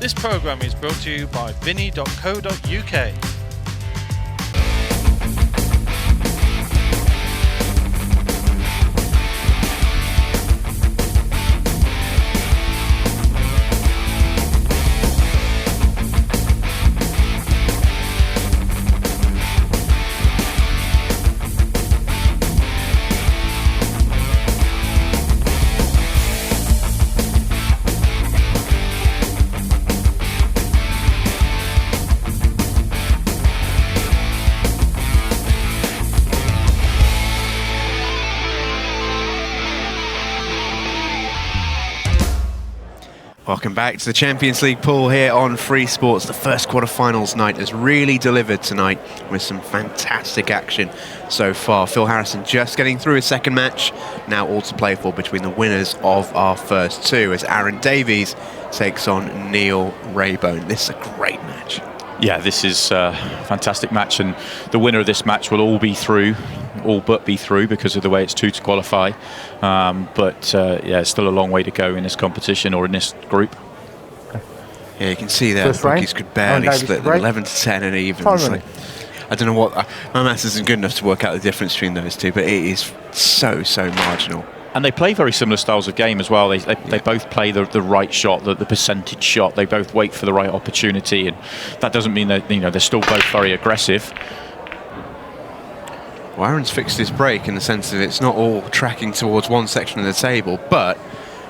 This programme is brought to you by Vinny.co.uk. Welcome back to the Champions League pool here on Free Sports. The first quarter-finals night has really delivered tonight with some fantastic action so far. Phil Harrison just getting through his second match, now all to play for between the winners of our first two, as Aaron Davies takes on Neil Raybone. This is a great match. Yeah, this is a fantastic match, and the winner of this match will all but be through because of the way it's two to qualify. Yeah, it's still a long way to go in this competition or in this group. Yeah, you can see there the bookies could barely split them 11 to 10 and even. Like, I don't know what, my maths isn't good enough to work out the difference between those two, but it is so marginal. And they play very similar styles of game as well. They both play the right shot, the percentage shot. They both wait for the right opportunity, and that doesn't mean that they're still both very aggressive. Well, Aaron's fixed his break in the sense that it's not all tracking towards one section of the table, but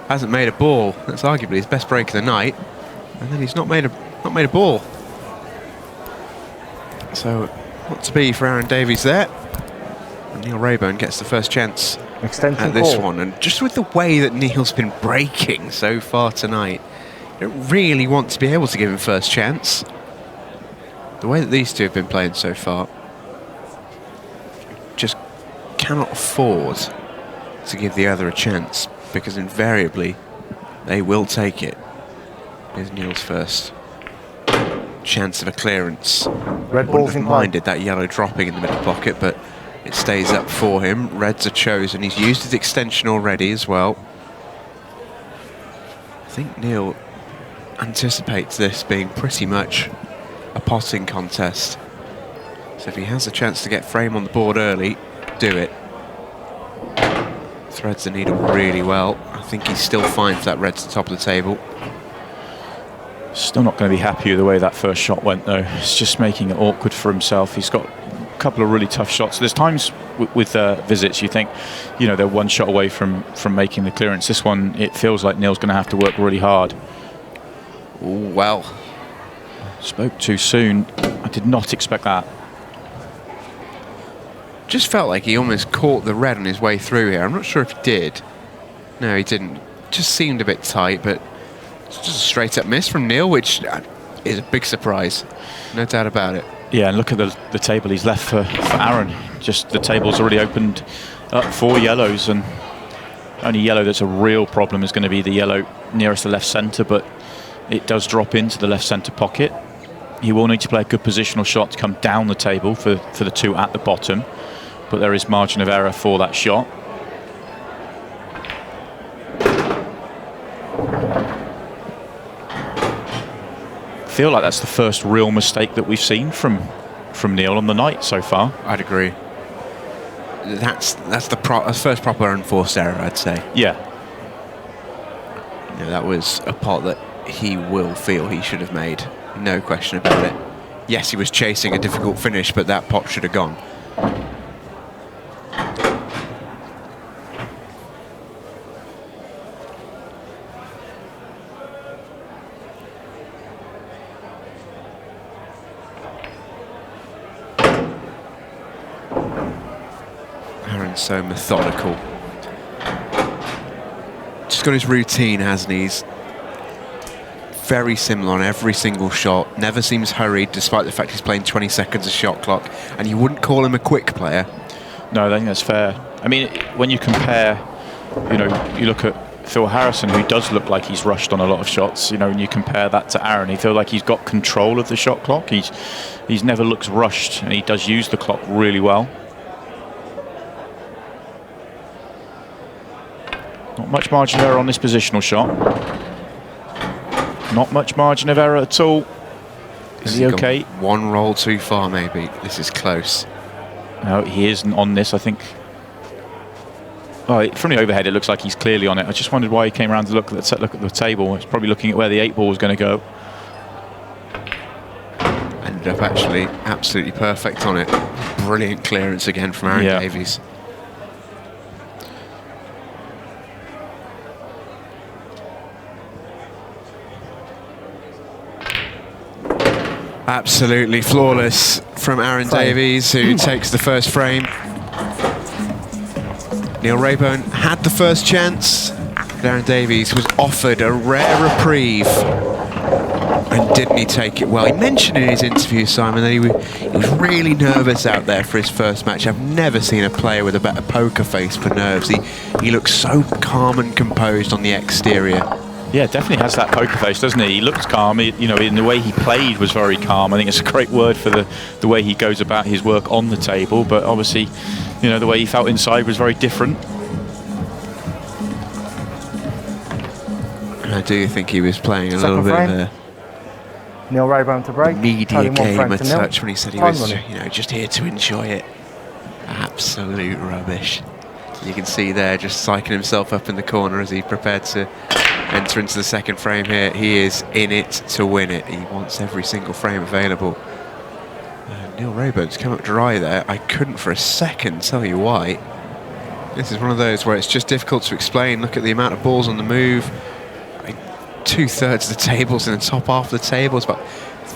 hasn't made a ball. That's arguably his best break of the night, and then he's not made a ball. So, what to be for Aaron Davies there? And Neil Raybone gets the first chance at this one, and just with the way that Neil's been breaking so far tonight, you don't really want to be able to give him first chance. The way that these two have been playing so far, just cannot afford to give the other a chance, because invariably they will take it. Here's Neil's first chance of a clearance. Red ball's in minded that yellow dropping in the middle pocket, but it stays up for him. Reds are chosen. He's used his extension already as well. I think Neil anticipates this being pretty much a potting contest. So if he has a chance to get frame on the board early, do it. Threads the needle really well. I think he's still fine for that red to the top of the table. Still not going to be happy with the way that first shot went, though. It's just making it awkward for himself. He's got a couple of really tough shots. There's times with visits you think, they're one shot away from making the clearance. This one, it feels like Neil's going to have to work really hard. Ooh, well. Spoke too soon. I did not expect that. Just felt like he almost caught the red on his way through here. I'm not sure if he did. No, he didn't. Just seemed a bit tight, but it's just a straight up miss from Neil, which is a big surprise. No doubt about it. Yeah, and look at the table he's left for Aaron. Just the table's already opened up for yellows, and only yellow that's a real problem is going to be the yellow nearest the left centre, but it does drop into the left centre pocket. He will need to play a good positional shot to come down the table for the two at the bottom, but there is margin of error for that shot. I feel like that's the first real mistake that we've seen from Neil on the night so far. I'd agree. That's the first proper unforced error, I'd say. Yeah. That was a pot that he will feel he should have made. No question about it. Yes, he was chasing a difficult finish, but that pot should have gone. Aaron's so methodical. Just got his routine, hasn't he? He's very similar on every single shot, never seems hurried despite the fact he's playing 20 seconds of shot clock, and you wouldn't call him a quick player. No, I think that's fair. I mean, when you compare, you look at Phil Harrison, who does look like he's rushed on a lot of shots, and you compare that to Aaron, he feels like he's got control of the shot clock. He's never looks rushed, and he does use the clock really well. Not much margin of error on this positional shot. Not much margin of error at all. Is he okay? One roll too far, maybe. This is close. No, he isn't on this, I think. Oh, from the overhead, it looks like he's clearly on it. I just wondered why he came around to look at the table. He's probably looking at where the 8-ball was going to go. Ended up actually absolutely perfect on it. Brilliant clearance again from Aaron Davies. Absolutely flawless from Aaron Davies, who takes the first frame. Neil Raybone had the first chance. Aaron Davies was offered a rare reprieve. And didn't he take it well? He mentioned in his interview, Simon, that he was really nervous out there for his first match. I've never seen a player with a better poker face for nerves. He looks so calm and composed on the exterior. Yeah, definitely has that poker face, doesn't he? He looks calm. You know, in the way he played was very calm. I think it's a great word for the way he goes about his work on the table. But obviously, you know, the way he felt inside was very different. And I do think he was playing a little bit of a Neil Raybone to break. media game a touch when he said he was, you know, just here to enjoy it. Absolute rubbish. You can see there just psyching himself up in the corner as he prepared to enter into the second frame here. He is in it to win it. He wants every single frame available. Neil Raybone's come up dry there. I couldn't for a second tell you why. This is one of those where it's just difficult to explain. Look at the amount of balls on the move. I mean, 2/3 of the table's in the top half of the table. It's about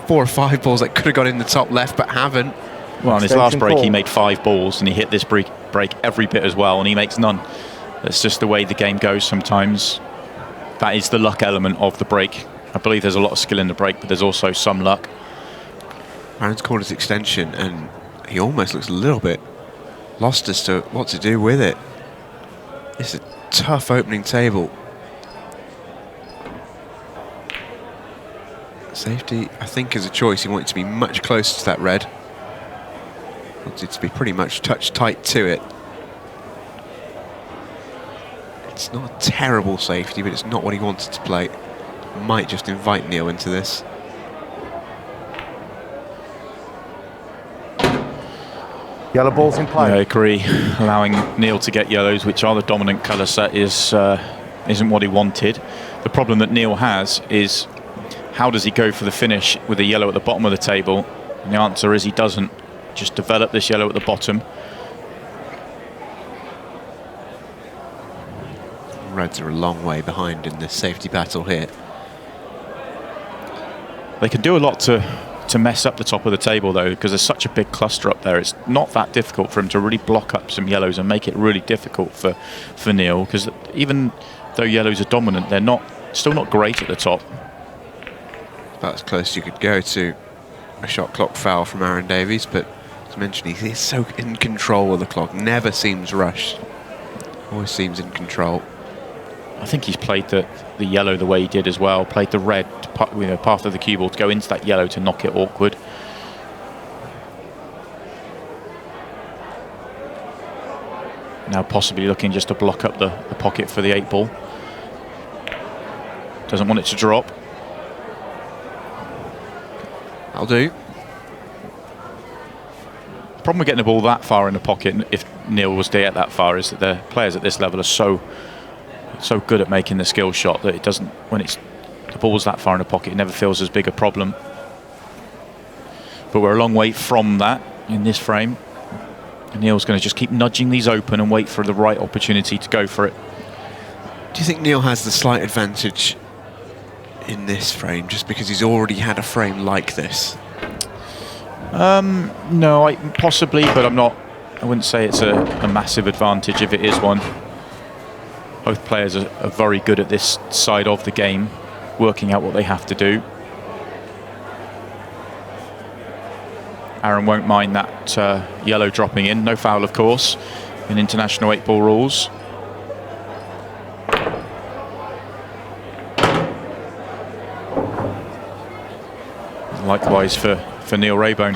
4 or 5 balls that could have got in the top left but haven't. Well, on his last break, he made 5 balls, and he hit this break every bit as well, and he makes none. That's just the way the game goes sometimes. That is the luck element of the break. I believe there's a lot of skill in the break, but there's also some luck. Aaron's called his extension, and he almost looks a little bit lost as to what to do with it. It's a tough opening table. Safety, I think, is a choice. He wanted to be much closer to that red. Wanted to be pretty much touch tight to it. It's not a terrible safety, but it's not what he wanted to play. Might just invite Neil into this. Yellow balls in play. I agree. Allowing Neil to get yellows, which are the dominant colour set, isn't what he wanted. The problem that Neil has is, how does he go for the finish with a yellow at the bottom of the table? And the answer is he doesn't. Just develop this yellow at the bottom. Reds are a long way behind in this safety battle here. They can do a lot to mess up the top of the table, though, because there's such a big cluster up there. It's not that difficult for him to really block up some yellows and make it really difficult for Neil, because even though yellows are dominant, they're still not great at the top. About as close as you could go to a shot clock foul from Aaron Davies, but as mentioned, he's so in control of the clock, never seems rushed, always seems in control. I think he's played the yellow the way he did as well, played the red path of the cue ball to go into that yellow to knock it awkward. Now possibly looking just to block up the pocket for the 8-ball. Doesn't want it to drop. That'll do. The problem with getting the ball that far in the pocket, if Neil was to get that far, is that the players at this level are so good at making the skill shot that it doesn't, when the ball's that far in the pocket, it never feels as big a problem. But we're a long way from that in this frame. And Neil's going to just keep nudging these open and wait for the right opportunity to go for it. Do you think Neil has the slight advantage in this frame just because he's already had a frame like this? No, possibly, but I wouldn't say it's a massive advantage if it is one. Both players are very good at this side of the game, working out what they have to do. Aaron won't mind that yellow dropping in. No foul, of course, in international 8-ball rules. Likewise for Neil Raybone.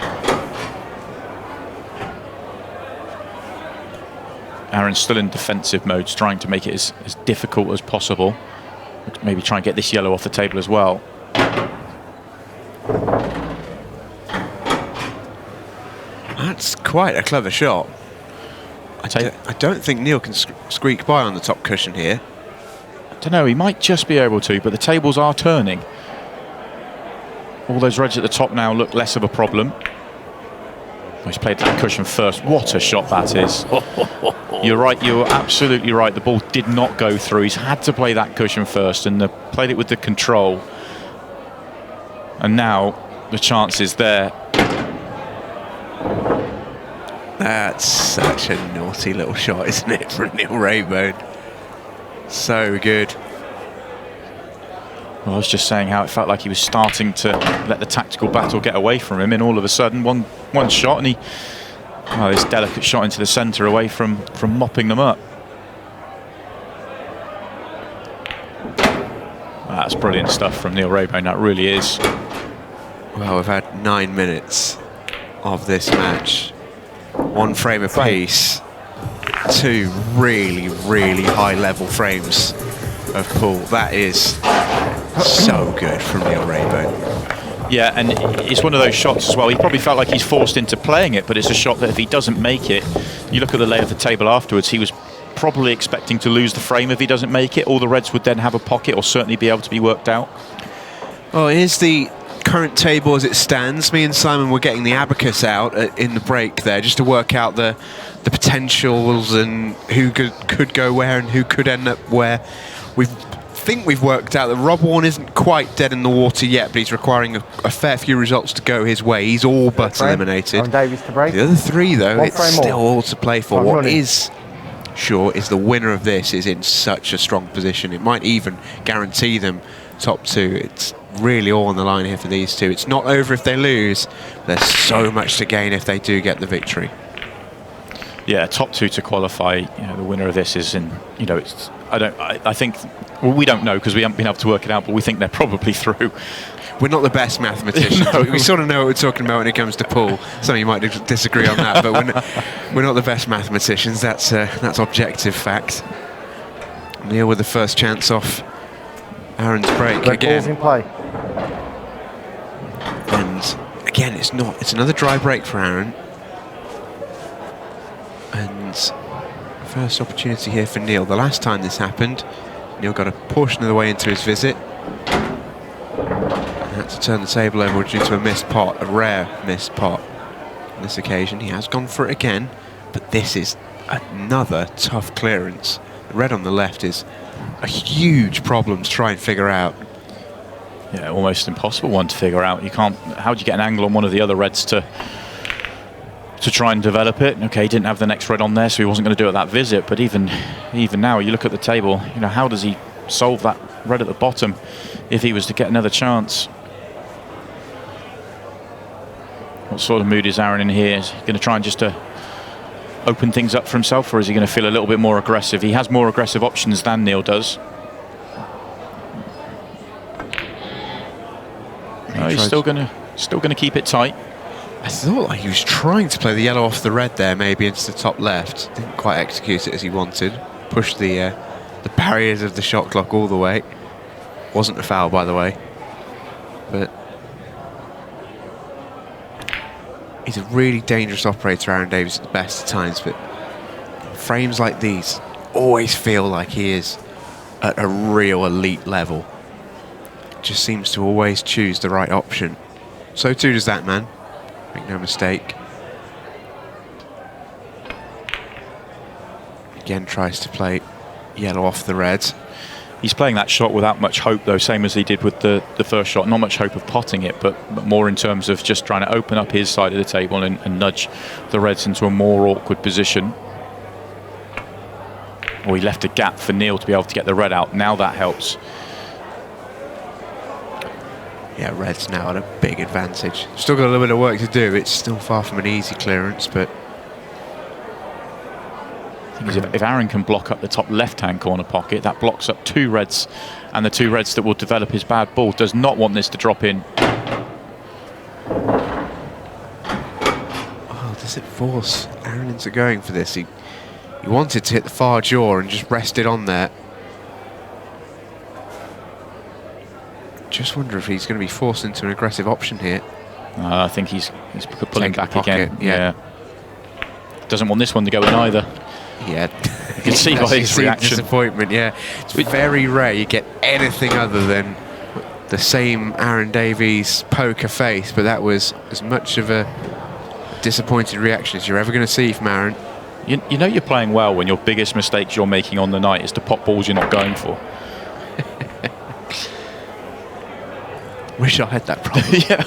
Aaron's still in defensive modes, trying to make it as difficult as possible. Maybe try and get this yellow off the table as well. That's quite a clever shot. I don't think Neil can squeak by on the top cushion here. I don't know, he might just be able to, but the tables are turning. All those reds at the top now look less of a problem. He's played that cushion first. What a shot that is. You're right, you're absolutely right. The ball did not go through. He's had to play that cushion first and played it with the control. And now the chance is there. That's such a naughty little shot, isn't it, from Neil Raybone? So good. Well, I was just saying how it felt like he was starting to let the tactical battle get away from him, and all of a sudden one shot, and this delicate shot into the centre away from mopping them up. That's brilliant stuff from Neil Raybone, that really is. Well, we've had 9 minutes of this match. 1 frame apiece. 2 really, really high-level frames of pool. That is so good from Neil Raybone. Yeah, and it's one of those shots as well. He probably felt like he's forced into playing it, but it's a shot that if he doesn't make it, you look at the lay of the table afterwards, he was probably expecting to lose the frame if he doesn't make it. All the reds would then have a pocket or certainly be able to be worked out. Well, here's the current table as it stands. Me and Simon were getting the abacus out in the break there just to work out the potentials and who could go where and who could end up where. We think we've worked out that Rob Warren isn't quite dead in the water yet, but he's requiring a fair few results to go his way. He's all but eliminated. Davies to break. The other 3, though, it's still more. all to play for. What is sure is the winner of this is in such a strong position. It might even guarantee them top 2. It's really all on the line here for these 2. It's not over if they lose. There's so much to gain if they do get the victory. Yeah, top 2 to qualify. The winner of this is in. It's. I think. Well, we don't know because we haven't been able to work it out, but we think they're probably through. We're not the best mathematicians. No. We sort of know what we're talking about when it comes to pool. Some of you might disagree on that, but we're not the best mathematicians. That's objective fact. Neil with the first chance off Aaron's break Red again. balls in play. And again, it's another dry break for Aaron. And first opportunity here for Neil. The last time this happened, Neil got a portion of the way into his visit. And had to turn the table over due to a missed pot, a rare missed pot. On this occasion, he has gone for it again, but this is another tough clearance. The red on the left is a huge problem to try and figure out. Yeah, almost impossible one to figure out. You can't. How do you get an angle on one of the other reds to try and develop it? Okay, he didn't have the next red on there, so he wasn't going to do it at that visit. But even now, you look at the table. How does he solve that red at the bottom if he was to get another chance? What sort of mood is Aaron in here? Is he going to try and just open things up for himself, or is he going to feel a little bit more aggressive? He has more aggressive options than Neil does. No, he's still going to keep it tight. I thought like he was trying to play the yellow off the red there, maybe into the top left. Didn't quite execute it as he wanted. Pushed the barriers of the shot clock all the way. Wasn't a foul, by the way. But he's a really dangerous operator, Aaron Davies, at the best of times. But frames like these always feel like he is at a real elite level. Just seems to always choose the right option. So too does that man. Make no mistake. Again tries to play yellow off the red. He's playing that shot without much hope, though, same as he did with the first shot. Not much hope of potting it, but more in terms of just trying to open up his side of the table and nudge the reds into a more awkward position. Or he left a gap for Neil to be able to get the red out. Now that helps. Yeah, red's now at a big advantage. Still got a little bit of work to do. It's still far from an easy clearance, but if Aaron can block up the top left-hand corner pocket, that blocks up 2 reds, and the 2 reds that will develop his bad ball. Does not want this to drop in. Oh, does it force Aaron into going for this? He wanted to hit the far jaw and just rest it on there. Just wonder if he's going to be forced into an aggressive option here. I think he's pulling back pocket, again. Yeah. Doesn't want this one to go in either. Yeah. You can see by his reaction. Disappointment, yeah. It's very rare you get anything other than the same Aaron Davies poker face, but that was as much of a disappointed reaction as you're ever going to see from Aaron. You know you're playing well when your biggest mistakes you're making on the night is to pop balls you're not going for. Wish I had that problem. Yeah.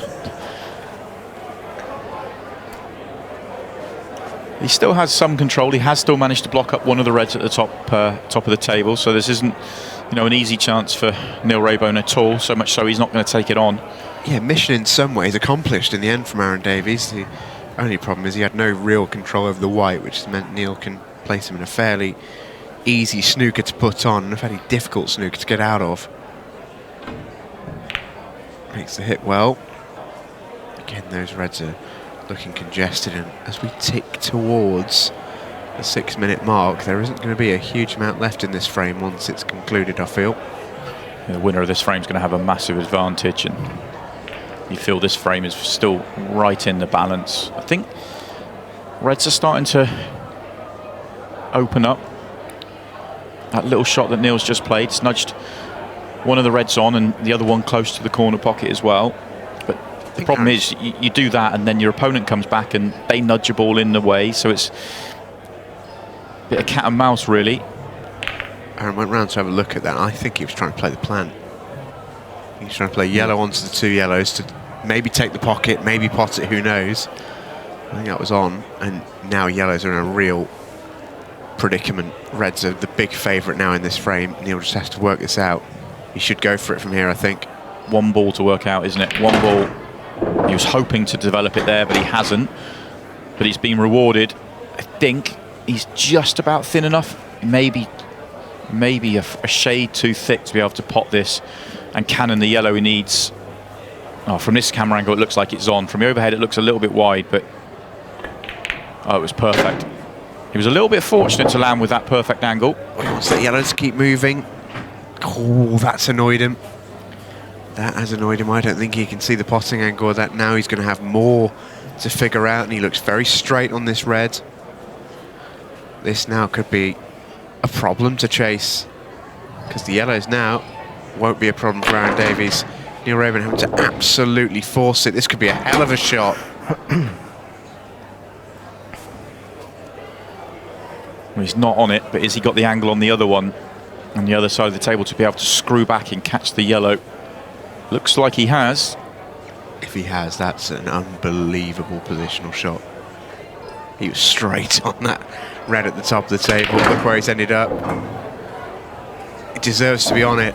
He still has some control. He has still managed to block up one of the reds at the top of the table. So this isn't, an easy chance for Neil Raybone at all. So much so he's not going to take it on. Yeah, mission in some ways accomplished in the end from Aaron Davies. The only problem is he had no real control over the white, which meant Neil can place him in a fairly easy snooker to put on and a fairly difficult snooker to get out of. Makes the hit well. Again, those reds are looking congested, and as we tick towards the 6-minute mark, there isn't going to be a huge amount left in this frame once it's concluded, I feel. The winner of this frame is going to have a massive advantage, and you feel this frame is still right in the balance. I think reds are starting to open up. That little shot that Neil's just played, it's nudged one of the reds on and the other one close to the corner pocket as well. But the problem is you do that and then your opponent comes back and they nudge a ball in the way, so it's a bit of cat and mouse really. Aaron went round to have a look at that. I think he was trying to play the plan. He was trying to play yellow onto the 2 yellows to maybe take the pocket, maybe pot it, who knows. I think that was on, and now yellows are in a real predicament. Reds are the big favourite now in this frame. Neil just has to work this out. He should go for it from here, I think. One ball to work out, isn't it? One ball. He was hoping to develop it there, but he hasn't. But he's been rewarded. I think he's just about thin enough. Maybe a shade too thick to be able to pot this and cannon the yellow he needs. Oh, from this camera angle, it looks like it's on. From the overhead, it looks a little bit wide, but oh, it was perfect. He was a little bit fortunate to land with that perfect angle. He wants the yellows to keep moving. Oh, that's annoyed him. That has annoyed him. I don't think he can see the potting angle of that now. He's going to have more to figure out, and he looks very straight on this red. This now could be a problem to chase, because the yellows now won't be a problem for Aaron Davies. Neil Raybone having to absolutely force it. This could be a hell of a shot. Well, he's not on it, but has he got the angle on the other one, on the other side of the table, to be able to screw back and catch the yellow? Looks like he has. If he has, that's an unbelievable positional shot. He was straight on that red at the top of the table. Look where he's ended up. He deserves to be on it.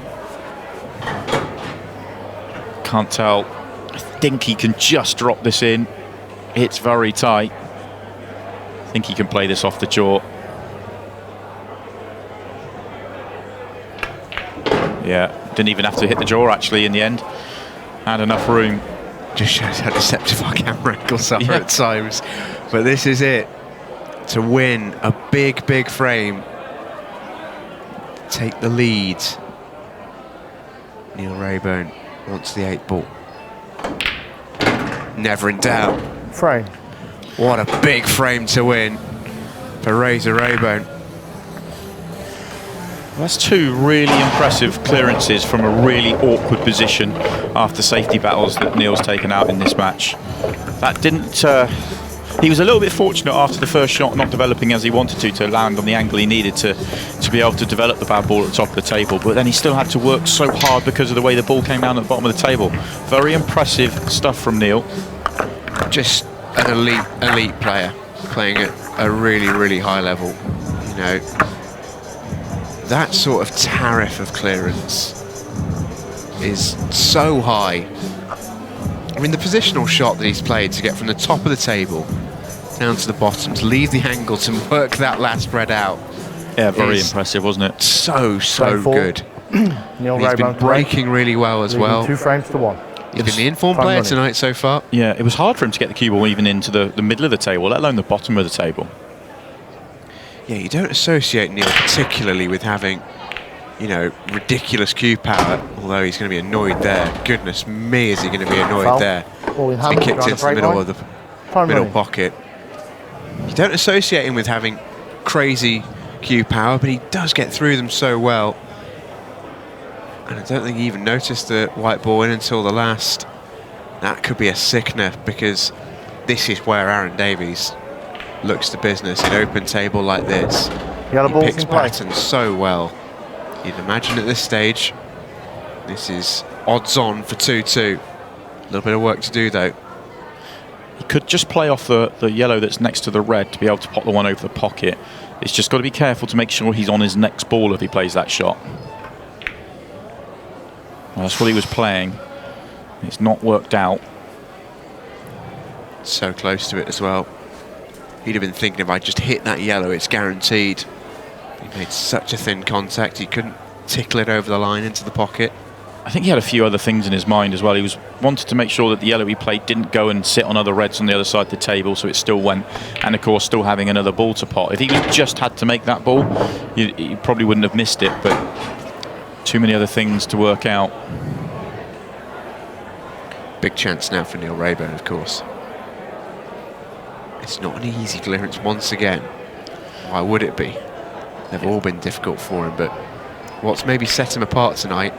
Can't tell. I think he can just drop this in. It's very tight. I think he can play this off the jaw. Yeah, didn't even have to hit the jaw actually in the end. Had enough room. Just shows how deceptive our camera angles are at times. But this is it. To win a big, big frame. Take the lead. Neil Raybone wants the 8 ball. Never in doubt. Frame. What a big frame to win for Razor Raybone. That's 2 really impressive clearances from a really awkward position after safety battles that Neil's taken out in this match. That didn't... he was a little bit fortunate after the first shot not developing as he wanted to land on the angle he needed to be able to develop the bad ball at the top of the table, but then he still had to work so hard because of the way the ball came down at the bottom of the table. Very impressive stuff from Neil. Just an elite player, playing at a really, really high level. You know, that sort of tariff of clearance is so high. I mean, the positional shot that he's played to get from the top of the table down to the bottom, to leave the angle, to work that last spread out. Yeah, very impressive, wasn't it? So good. Neil He's been breaking really well as well. 2 frames to 1. He's been the informed player tonight so far. Yeah, it was hard for him to get the cue ball even into the middle of the table, let alone the bottom of the table. Yeah, you don't associate Neil particularly with having, you know, ridiculous cue power, although he's going to be annoyed there. Goodness me, is he going to be annoyed there. Ball in He's hand, been kicked into the middle of the middle pocket. You don't associate him with having crazy cue power, but he does get through them so well. And I don't think he even noticed the white ball in until the last. That could be a sickener, because this is where Aaron Davies looks to business in open table like this. Yellow He balls picks in play. patterns so well. You'd imagine at this stage, this is odds on for 2-2. A little bit of work to do though. He could just play off the yellow that's next to the red to be able to pop the one over the pocket. It's just got to be careful to make sure he's on his next ball if he plays that shot. Well, that's what he was playing. It's not worked out. So close to it as well. He'd have been thinking, if I just hit that yellow, it's guaranteed. He made such a thin contact, he couldn't tickle it over the line into the pocket. I think he had a few other things in his mind as well. He wanted to make sure that the yellow he played didn't go and sit on other reds on the other side of the table, so it still went. And of course, still having another ball to pot. If he just had to make that ball, he probably wouldn't have missed it, but too many other things to work out. Big chance now for Neil Raybone, of course. It's not an easy clearance once again. Why would it be? They've all been difficult for him, but what's maybe set him apart tonight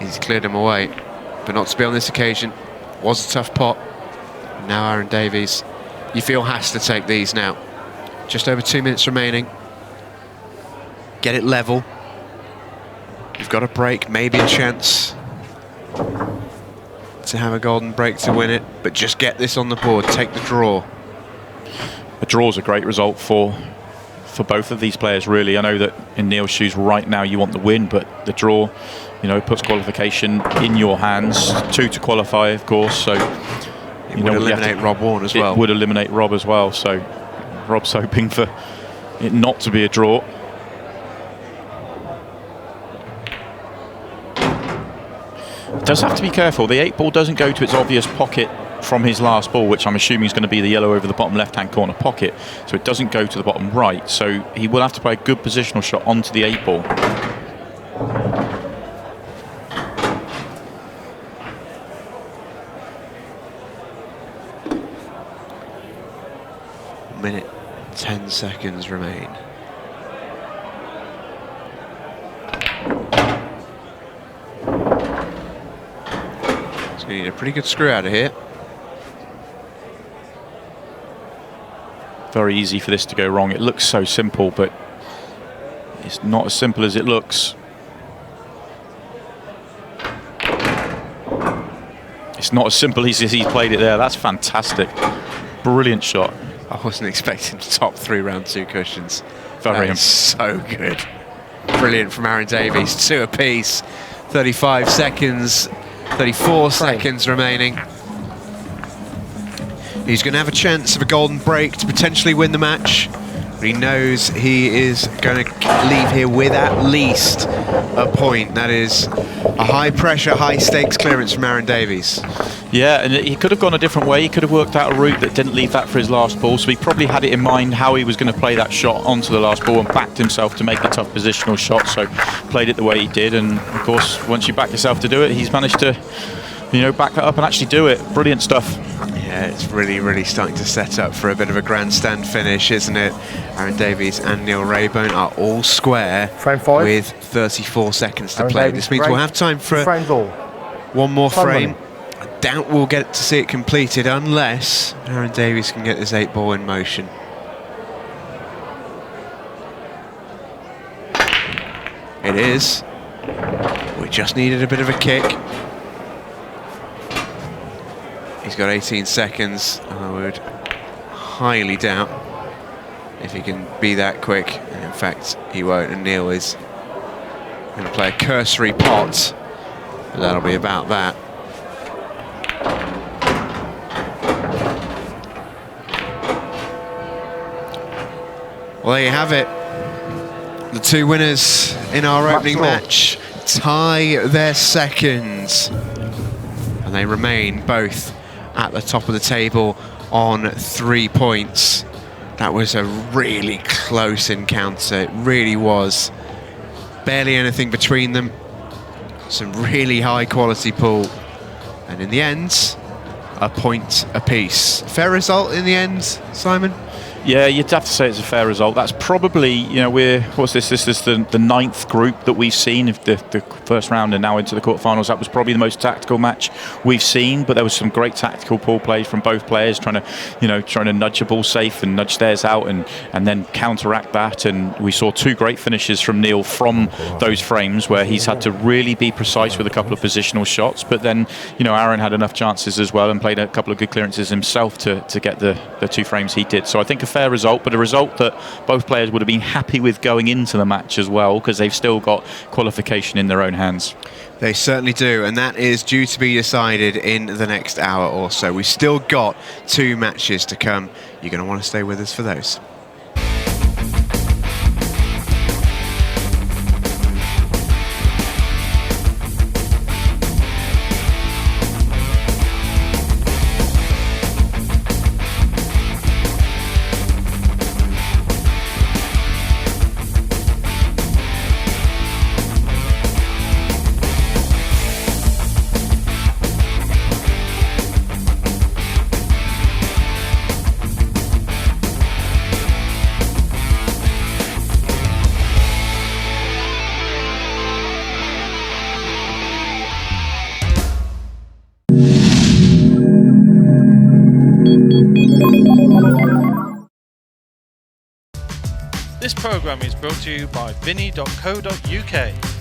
is he's cleared them away, but not to be on this occasion. Was a tough pot. Now Aaron Davies, you feel, has to take these now. Just over 2 minutes remaining. Get it level. You've got a break, maybe a chance to have a golden break to win it, but just get this on the board, take the draw. A draw's a great result for both of these players, really. I know that in Neil's shoes right now you want the win, but the draw, you know, puts qualification in your hands. 2 to qualify, of course, so It would eliminate Rob Warren as well. It would eliminate Rob as well, so Rob's hoping for it not to be a draw. Does have to be careful. The 8 ball doesn't go to its obvious pocket from his last ball, which I'm assuming is going to be the yellow over the bottom left-hand corner pocket. So it doesn't go to the bottom right. So he will have to play a good positional shot onto the 8 ball. Minute 10 seconds remain. He's going to need a pretty good screw out of here. Very easy for this to go wrong. It looks so simple, but it's not as simple as it looks. It's not as simple as he played it there. That's fantastic. Brilliant shot. I wasn't expecting to top 3 round 2 cushions. Very That is so good. Brilliant from Aaron Davies. 2 apiece. 35 seconds. 34 seconds remaining. He's going to have a chance of a golden break to potentially win the match, but he knows he is going to leave here with at least a point. That is a high-pressure, high-stakes clearance from Aaron Davies. Yeah, and he could have gone a different way. He could have worked out a route that didn't leave that for his last ball, so he probably had it in mind how he was going to play that shot onto the last ball and backed himself to make a tough positional shot, so played it the way he did. And of course, once you back yourself to do it, he's managed to, you know, back that up and actually do it. Brilliant stuff. Yeah, it's really starting to set up for a bit of a grandstand finish, isn't it? Aaron Davies and Neil Raybone are all square Frame 5. with 34 seconds to Aaron play. Davies This means break. we'll have time for Frames all. one more Time frame. running. I doubt we'll get to see it completed unless Aaron Davies can get this 8 ball in motion. It is. We just needed a bit of a kick. He's got 18 seconds. I would highly doubt if he can be that quick. And in fact, he won't. And Neil is going to play a cursory pot. But that'll be about that. Well, there you have it. The 2 winners in our opening match tie their seconds. And they remain both at the top of the table on 3 points. That was a really close encounter. It really was. Barely anything between them. Some really high quality pool. And in the end, a point apiece. Fair result in the end, Simon? Yeah, you'd have to say it's a fair result. That's probably, this is the ninth group that we've seen of the first round and now into the quarterfinals. That was probably the most tactical match we've seen, but there was some great tactical ball play from both players, trying to nudge a ball safe and nudge theirs out and then counteract that. And we saw two great finishes from Neil from those frames where he's had to really be precise with a couple of positional shots. But then, Aaron had enough chances as well and played a couple of good clearances himself to get the two frames he did. So I think a fair result, but a result that both players would have been happy with going into the match as well, because they've still got qualification in their own hands. They certainly do, and that is due to be decided in the next hour or so. We've still got 2 matches to come. You're going to want to stay with us for those. This programme is brought to you by Vinny.co.uk.